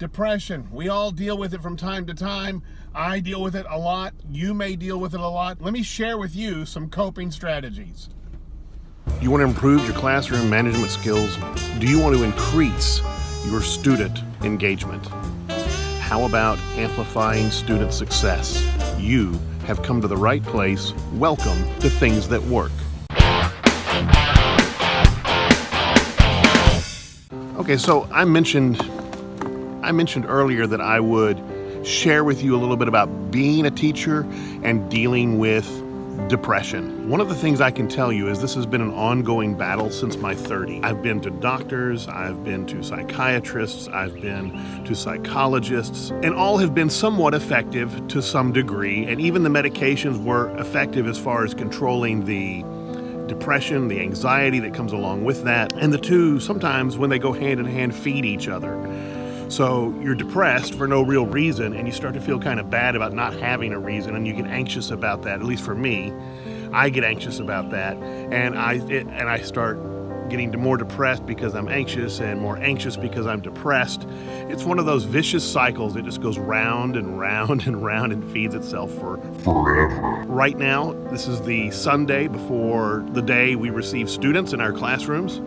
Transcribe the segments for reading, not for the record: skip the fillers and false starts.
Depression. We all deal with it from time to time. I deal with it a lot. You may deal with it a lot. Let me share with you some coping strategies. You want to improve your classroom management skills? Do you want to increase your student engagement? How about amplifying student success? You have come to the right place. Welcome to Things That Work. Okay, so I mentioned earlier that I would share with you a little bit about being a teacher and dealing with depression. One of the things I can tell you is this has been an ongoing battle since my 30s. I've been to doctors, I've been to psychiatrists, I've been to psychologists, and all have been somewhat effective to some degree, and even the medications were effective as far as controlling the depression, the anxiety that comes along with that, and the two sometimes, when they go hand in hand, feed each other. So you're depressed for no real reason, and you start to feel kind of bad about not having a reason, and you get anxious about that. At least for me, I get anxious about that, and I start getting more depressed because I'm anxious, and more anxious because I'm depressed. It's one of those vicious cycles that just goes round and round and round and feeds itself for forever. Right now, this is the Sunday before the day we receive students in our classrooms.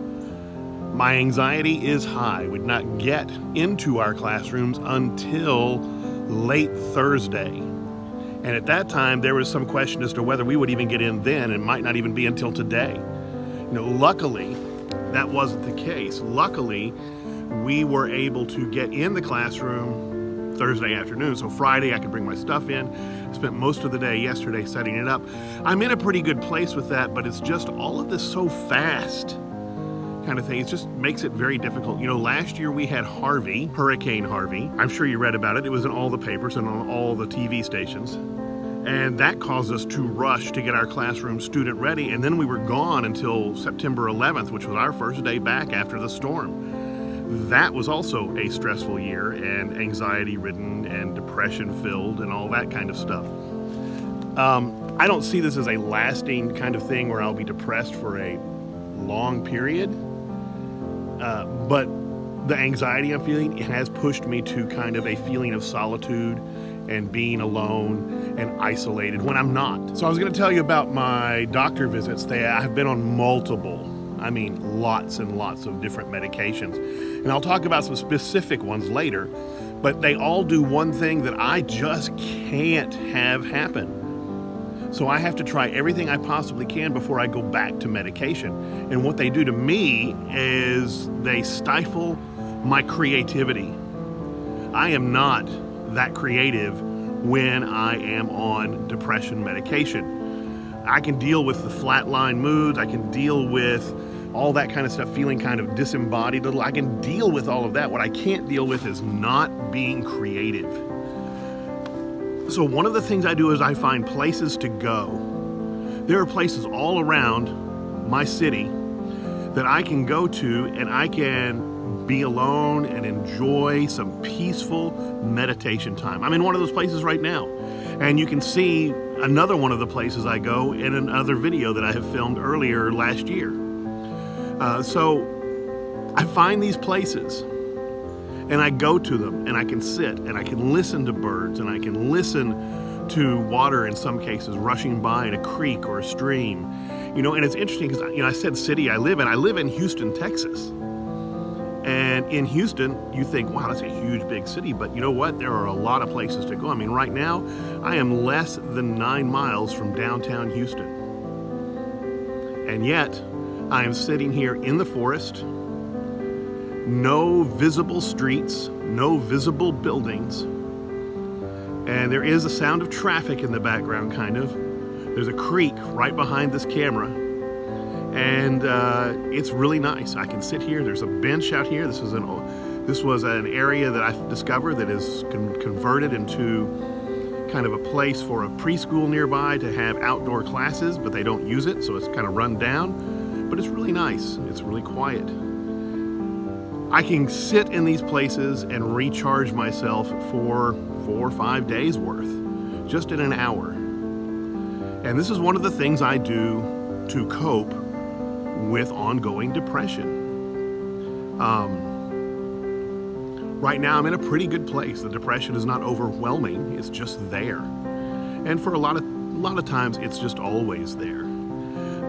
My anxiety is high. We did not get into our classrooms until late Thursday. And at that time, there was some question as to whether we would even get in then, and it might not even be until today. Luckily, that wasn't the case. Luckily, we were able to get in the classroom Thursday afternoon. So Friday, I could bring my stuff in. I spent most of the day yesterday setting it up. I'm in a pretty good place with that, but it's just all of this so fast kind of thing. It just makes it very difficult. Last year we had Harvey, Hurricane Harvey. I'm sure you read about it. It was in all the papers and on all the TV stations. And that caused us to rush to get our classroom student ready. And then we were gone until September 11th, which was our first day back after the storm. That was also a stressful year and anxiety-ridden and depression-filled and all that kind of stuff. I don't see this as a lasting kind of thing where I'll be depressed for a long period. But the anxiety I'm feeling, it has pushed me to kind of a feeling of solitude and being alone and isolated when I'm not. So I was going to tell you about my doctor visits. I've been on lots and lots of different medications. And I'll talk about some specific ones later, but they all do one thing that I just can't have happen. So I have to try everything I possibly can before I go back to medication. And what they do to me is they stifle my creativity. I am not that creative when I am on depression medication. I can deal with the flatline moods. I can deal with all that kind of stuff, feeling kind of disembodied a little. I can deal with all of that. What I can't deal with is not being creative. So one of the things I do is I find places to go. There are places all around my city that I can go to, and I can be alone and enjoy some peaceful meditation time. I'm in one of those places right now, and you can see another one of the places I go in another video that I have filmed earlier last year. So I find these places and I go to them, and I can sit and I can listen to birds, and I can listen to water in some cases rushing by in a creek or a stream. And it's interesting because I said city I live in Houston, Texas. And in Houston, you think, wow, that's a huge big city, but you know what? There are a lot of places to go. Right now, I am less than 9 miles from downtown Houston. And yet, I am sitting here in the forest, no visible streets, no visible buildings, and there is a sound of traffic in the background, kind of. There's a creek right behind this camera, and it's really nice. I can sit here. There's a bench out here. This was an area that I discovered that is converted into kind of a place for a preschool nearby to have outdoor classes, but they don't use it, so it's kind of run down. But it's really nice. It's really quiet. I can sit in these places and recharge myself for 4 or 5 days worth, just in an hour. And this is one of the things I do to cope with ongoing depression. Right now, I'm in a pretty good place. The depression is not overwhelming, it's just there. And for a lot of times, it's just always there.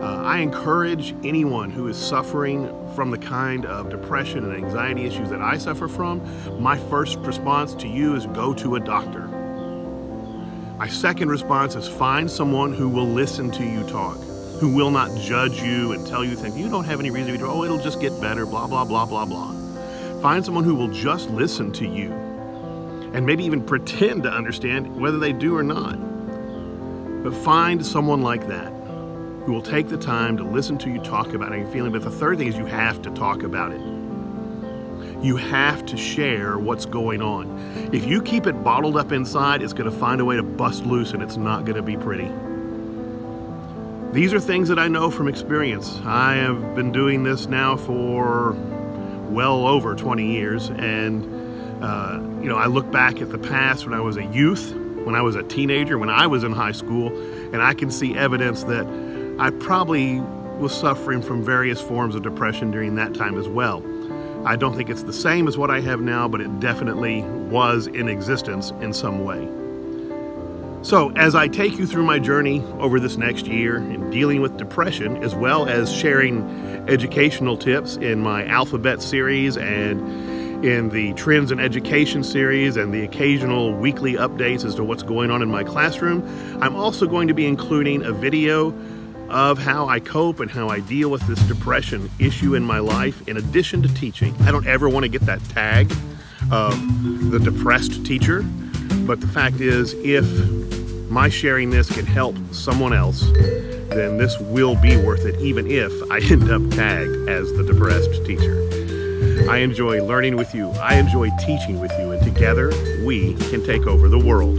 I encourage anyone who is suffering from the kind of depression and anxiety issues that I suffer from, my first response to you is go to a doctor. My second response is find someone who will listen to you talk, who will not judge you and tell you things. You don't have any reason to be, oh, it'll just get better, blah, blah, blah, blah, blah. Find someone who will just listen to you and maybe even pretend to understand whether they do or not. But find someone like that who will take the time to listen to you talk about how you're feeling. But the third thing is you have to talk about it. You have to share what's going on. If you keep it bottled up inside, it's going to find a way to bust loose and it's not going to be pretty. These are things that I know from experience. I have been doing this now for well over 20 years, and I look back at the past when I was a youth, when I was a teenager, when I was in high school, and I can see evidence that I probably was suffering from various forms of depression during that time as well. I don't think it's the same as what I have now, but it definitely was in existence in some way. So as I take you through my journey over this next year in dealing with depression, as well as sharing educational tips in my Alphabet series and in the Trends in Education series and the occasional weekly updates as to what's going on in my classroom, I'm also going to be including a video of how I cope and how I deal with this depression issue in my life in addition to teaching. I don't ever want to get that tag of the depressed teacher, but the fact is, if my sharing this can help someone else, then this will be worth it, even if I end up tagged as the depressed teacher. I enjoy learning with you. I enjoy teaching with you, and together we can take over the world.